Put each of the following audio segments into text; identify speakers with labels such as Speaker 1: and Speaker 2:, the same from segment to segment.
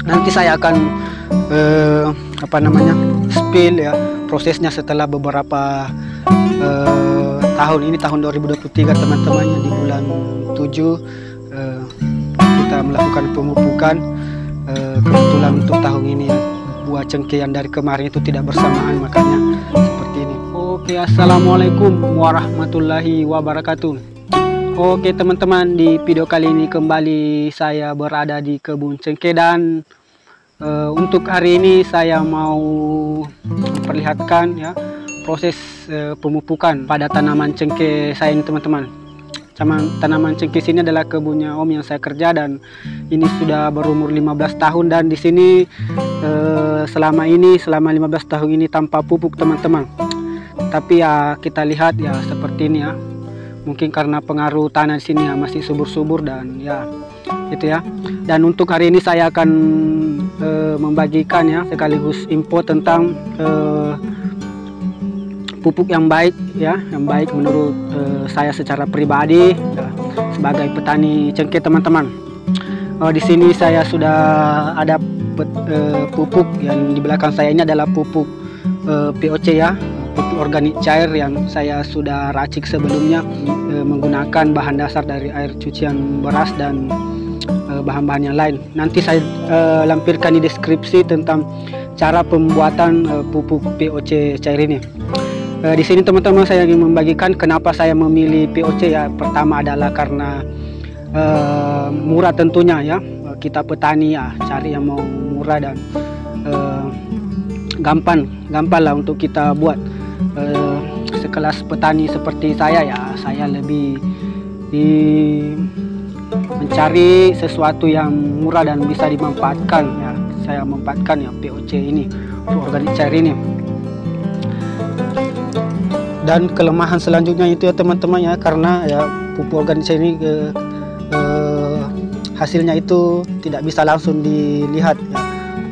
Speaker 1: Nanti saya akan apa namanya, spill ya prosesnya setelah beberapa tahun ini, tahun 2023 teman-teman, di bulan 7 kita melakukan pemupukan. Kebetulan untuk tahun ini ya, buah cengkeh yang dari kemarin itu tidak bersamaan, makanya seperti ini. Oke, assalamualaikum warahmatullahi wabarakatuh. Oke teman-teman, di video kali ini kembali saya berada di kebun cengkeh, dan untuk hari ini saya mau memperlihatkan ya proses pemupukan pada tanaman cengkeh saya ini teman-teman. Tanaman cengkeh sini adalah kebunnya om yang saya kerja, dan ini sudah berumur 15 tahun, dan di sini selama 15 tahun ini tanpa pupuk teman-teman. Tapi ya kita lihat ya seperti ini ya. Mungkin karena pengaruh tanah di sini ya masih subur-subur, dan ya gitu ya. Dan untuk hari ini saya akan membagikan ya sekaligus info tentang pupuk yang baik ya, yang baik menurut saya secara pribadi ya, sebagai petani cengkeh teman-teman. Di sini saya sudah ada pupuk yang di belakang saya ini adalah pupuk POC ya, pupuk organik cair yang saya sudah racik sebelumnya menggunakan bahan dasar dari air cucian beras dan bahan-bahan yang lain. Nanti saya lampirkan di deskripsi tentang cara pembuatan pupuk POC cair ini. Di sini teman-teman saya ingin membagikan kenapa saya memilih POC ya. Pertama adalah karena murah tentunya ya. Kita petani ya cari yang mau murah dan gampang lah untuk kita buat. Sekelas petani seperti saya ya, saya lebih mencari sesuatu yang murah dan bisa dimanfaatkan ya. Saya memanfaatkan ya POC ini, organik cair ini. Dan kelemahan selanjutnya itu ya teman-teman ya, karena ya pupuk organik cair ini hasilnya itu tidak bisa langsung dilihat ya.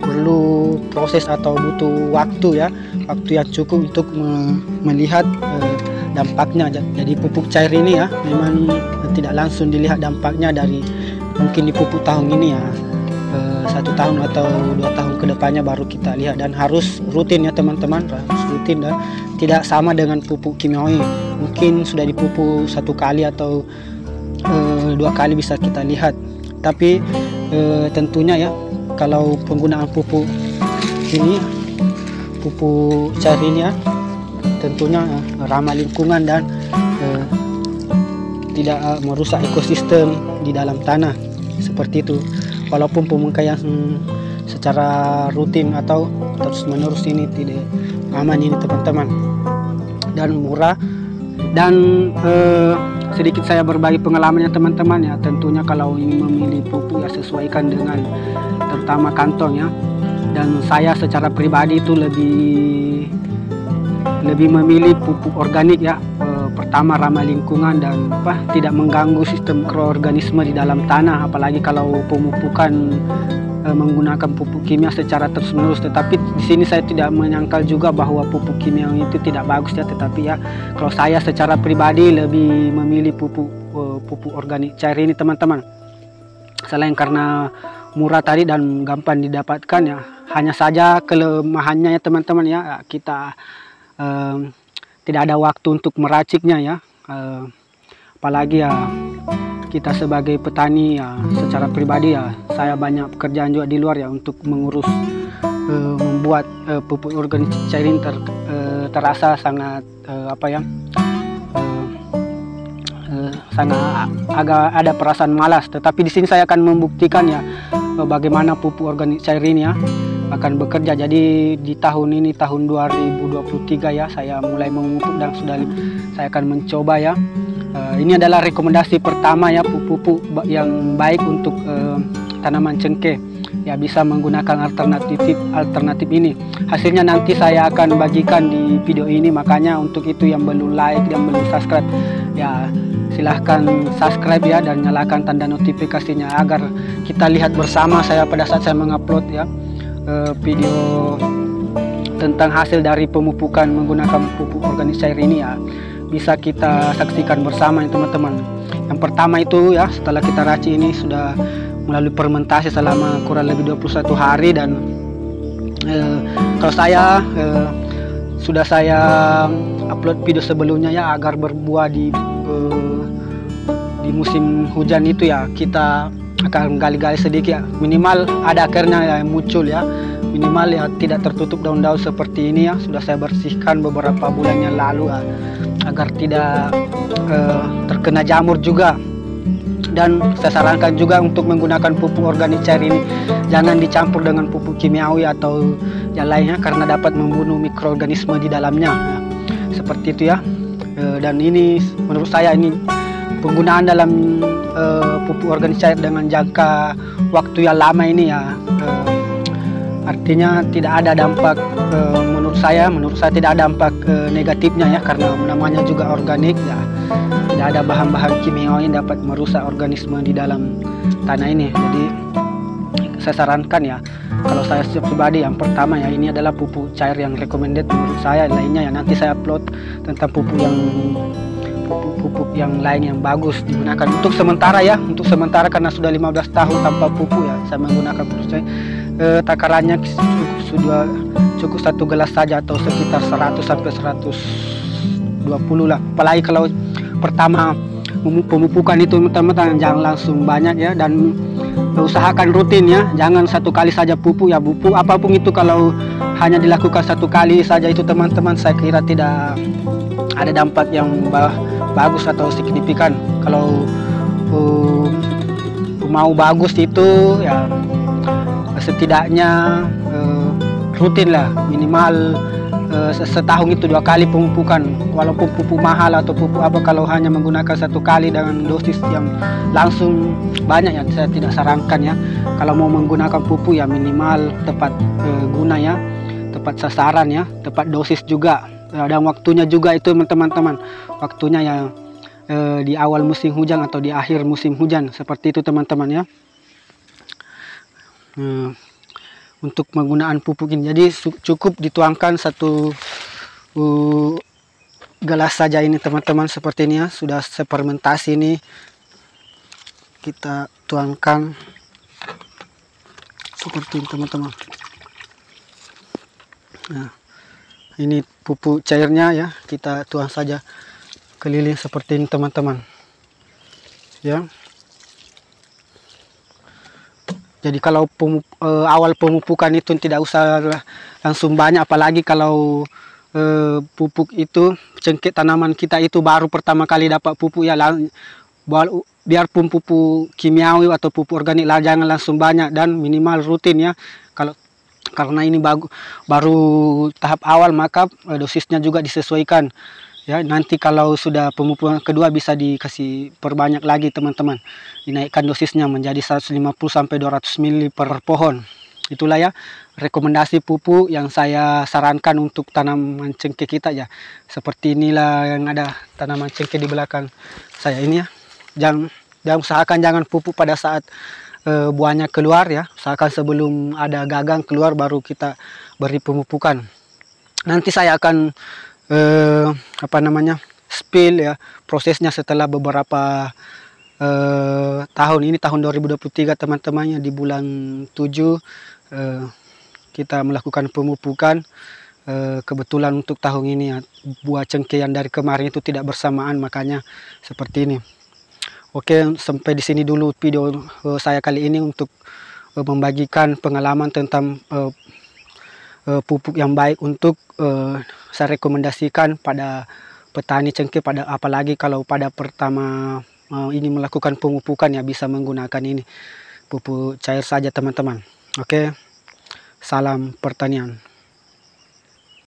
Speaker 1: Perlu proses atau butuh waktu ya, waktu yang cukup untuk melihat dampaknya. Jadi pupuk cair ini ya memang tidak langsung dilihat dampaknya dari mungkin di pupuk tahun ini ya, 1 tahun atau 2 tahun kedepannya baru kita lihat, dan harus rutin ya teman-teman, harus rutin dan tidak sama dengan pupuk kimiawi. Mungkin sudah dipupuk 1 kali atau 2 kali bisa kita lihat, tapi tentunya ya kalau penggunaan pupuk ini, pupuk cair ini ya, tentunya ramah lingkungan dan tidak merusak ekosistem di dalam tanah seperti itu. Walaupun pemakaian secara rutin atau terus menerus ini tidak aman ini teman-teman, dan murah. Dan sedikit saya berbagi pengalamannya teman-teman ya. Tentunya kalau ini memilih pupuk ya sesuaikan dengan terutama kantong ya. Dan saya secara pribadi itu lebih memilih pupuk organik ya. Pertama ramah lingkungan dan tidak mengganggu sistem mikroorganisme di dalam tanah, apalagi kalau pemupukan menggunakan pupuk kimia secara terus-menerus. Tetapi di sini saya tidak menyangkal juga bahwa pupuk kimia itu tidak bagus ya, tetapi ya kalau saya secara pribadi lebih memilih pupuk organik cair ini teman-teman. Selain karena murah tadi dan gampang didapatkan ya, hanya saja kelemahannya ya teman-teman ya, kita tidak ada waktu untuk meraciknya ya, apalagi ya kita sebagai petani ya, secara pribadi ya saya banyak pekerjaan juga di luar ya untuk mengurus membuat pupuk organik cair ini terasa sangat sangat agak ada perasaan malas. Tetapi di sini saya akan membuktikan ya bagaimana pupuk organik cair ini ya akan bekerja. Jadi di tahun ini, tahun 2023 ya, saya mulai memupuk dan saya akan mencoba ya. Ini adalah rekomendasi pertama ya, pupuk yang baik untuk tanaman cengkeh ya, bisa menggunakan alternatif ini. Hasilnya nanti saya akan bagikan di video ini, makanya untuk itu yang belum like dan belum subscribe ya silahkan subscribe ya, dan nyalakan tanda notifikasinya agar kita lihat bersama saya pada saat saya mengupload ya video tentang hasil dari pemupukan menggunakan pupuk organik cair ini ya, bisa kita saksikan bersama ya teman-teman. Yang pertama itu ya, setelah kita racik ini sudah melalui fermentasi selama kurang lebih 21 hari. Dan kalau saya sudah saya upload video sebelumnya ya, agar berbuah di musim hujan itu ya, kita akan gali-gali sedikit ya, minimal ada akarnya ya, yang muncul ya, minimal ya tidak tertutup daun-daun seperti ini ya. Sudah saya bersihkan beberapa bulan yang lalu ya, agar tidak terkena jamur juga. Dan saya sarankan juga untuk menggunakan pupuk organik cair ini jangan dicampur dengan pupuk kimiawi atau yang lainnya, karena dapat membunuh mikroorganisme di dalamnya ya. Seperti itu ya. Dan ini menurut saya ini penggunaan dalam pupuk organik cair dengan jangka waktu yang lama ini ya, artinya tidak ada dampak, menurut saya tidak ada dampak negatifnya ya, karena namanya juga organik ya, tidak ada bahan-bahan kimia yang dapat merusak organisme di dalam tanah ini. Jadi saya sarankan ya, kalau saya pribadi yang pertama ya, ini adalah pupuk cair yang recommended menurut saya. Lainnya ya nanti saya upload tentang pupuk yang lain yang bagus digunakan untuk sementara ya, untuk sementara karena sudah 15 tahun tanpa pupuk ya, saya menggunakan pupuk cair. Takarannya sudah cukup 1 gelas saja atau sekitar 100 sampai 120 lah. Apalagi kalau pertama pemupukan itu teman-teman jangan langsung banyak ya, dan usahakan rutin ya, jangan satu kali saja pupuk ya. Pupuk apapun itu kalau hanya dilakukan 1 kali saja itu teman-teman, saya kira tidak ada dampak yang bagus atau signifikan. Kalau mau bagus itu ya setidaknya rutin lah, minimal setahun itu 2 kali pemupukan. Walaupun pupuk mahal atau pupuk apa, kalau hanya menggunakan 1 kali dengan dosis yang langsung banyak ya, saya tidak sarankan ya. Kalau mau menggunakan pupuk ya minimal tepat guna ya, tepat sasaran ya, tepat dosis juga. Dan waktunya juga itu teman-teman, waktunya ya di awal musim hujan atau di akhir musim hujan, seperti itu teman-teman ya. Untuk penggunaan pupuk ini, jadi cukup dituangkan 1 gelas saja ini teman-teman, seperti ini ya. Sudah sefermentasi ini, kita tuangkan seperti ini teman-teman. Nah, ini pupuk cairnya ya, kita tuang saja keliling seperti ini teman-teman ya. Jadi kalau awal pemupukan itu tidak usah langsung banyak, apalagi kalau pupuk itu cengkeh tanaman kita itu baru pertama kali dapat pupuk ya, biarpun pupuk kimiawi atau pupuk organik lah jangan langsung banyak, dan minimal rutin ya. Karena ini baru tahap awal, maka dosisnya juga disesuaikan ya. Nanti kalau sudah pemupukan kedua bisa dikasih perbanyak lagi teman-teman, dinaikkan dosisnya menjadi 150 sampai 200 ml per pohon. Itulah ya rekomendasi pupuk yang saya sarankan untuk tanaman cengkeh kita ya. Seperti inilah yang ada tanaman cengkeh di belakang saya ini ya. Jangan usahakan jangan pupuk pada saat buahnya keluar ya. Usahakan sebelum ada gagang keluar baru kita beri pemupukan. Nanti saya akan spill ya prosesnya setelah beberapa tahun. Ini tahun 2023 teman-temannya, di bulan 7 kita melakukan pemupukan. Kebetulan untuk tahun ini ya, buah cengkeh yang dari kemarin itu tidak bersamaan, makanya seperti ini. Oke, sampai di sini dulu video saya kali ini untuk membagikan pengalaman tentang pupuk yang baik untuk saya rekomendasikan pada petani cengkeh, apalagi kalau pada pertama ini melakukan pemupukan ya, bisa menggunakan ini pupuk cair saja teman-teman. Oke, salam pertanian.